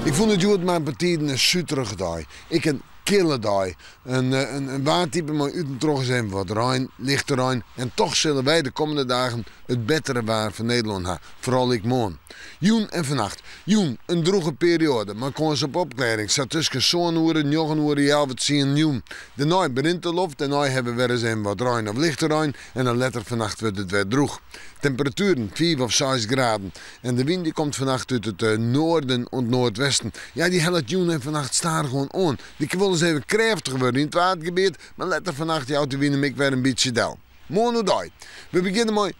Ik vond het goed mijn partij een zuterige dag. Ik een kille dag. Een waartype maar uit en terug zijn wat rein, lichte rein. En toch zullen wij de komende dagen het betere waar van Nederland hebben. Vooral ik morgen. Joen en vannacht. Joen, een droege periode, maar kon ze op opleiding. Zat tussen zo'n uur, 9 uur, ja, wat zien joen. Daarna begint de loft, daarna hebben we weer eens wat rein of lichte rein. En dan later vannacht wordt het weer droeg. Temperaturen 5 of 6 graden. En de wind die komt vannacht uit het noorden en noordwesten. Ja, die helpt joen en vannacht staan gewoon aan. Die wil eens even krachtig worden in het watergebied. Maar later vannacht houdt de wind ik weer een beetje dal. Morgen dag. We beginnen met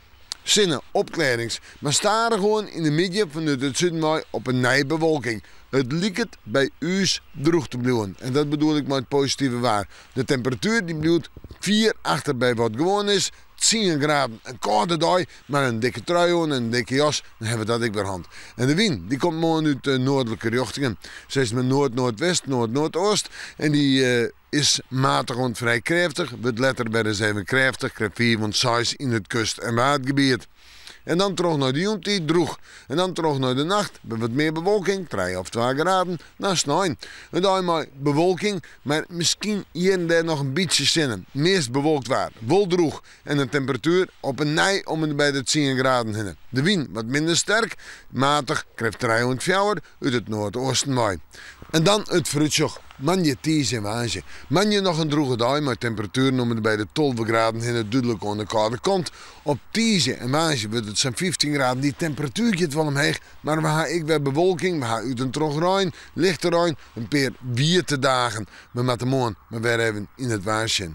zinnen, opkledings. Maar staren gewoon in de midden van het zuiden op een nijbewolking. Het lijkt bij u droog te blijven. En dat bedoel ik met positieve waar. De temperatuur die blijft 4 achter bij wat gewoon is. 10 graden, een koude dag, maar een dikke trui en een dikke jas, dan hebben we dat ik weer hand. En de wind, die komt morgen uit de noordelijke richtingen. Ze is met noord-noordwest, noord-noordoost. En die is matig en vrij krachtig. Wordt letter bij de 7 krachtig, krijgt 4 van 6 in het kust- en watergebied. En dan terug naar de jontie, droeg. En dan terug naar de nacht, met wat meer bewolking, 3 of 2 graden, dan snijn. En dan maar bewolking, maar misschien hier en daar nog een beetje zinnen. Meest bewolkt waar, wel droeg. En een temperatuur op een nij om en bij de 10 graden heen. De wind wat minder sterk, matig, krijgt 304 uit het noordoosten waai. En dan het fruitsjoch. Manje ties en waasje. Manje nog een droege dag met temperaturen om bij de 12 graden in het duidelijk aan de koude kant. Op ties en waasje wordt het zo'n 15 graden. Die temperatuur gaat wel omheen, maar we gaan ik weer bewolking, we gaan uit een trog rein, lichte rein, een paar wierte dagen. We moeten morgen maar weer even in het waasje.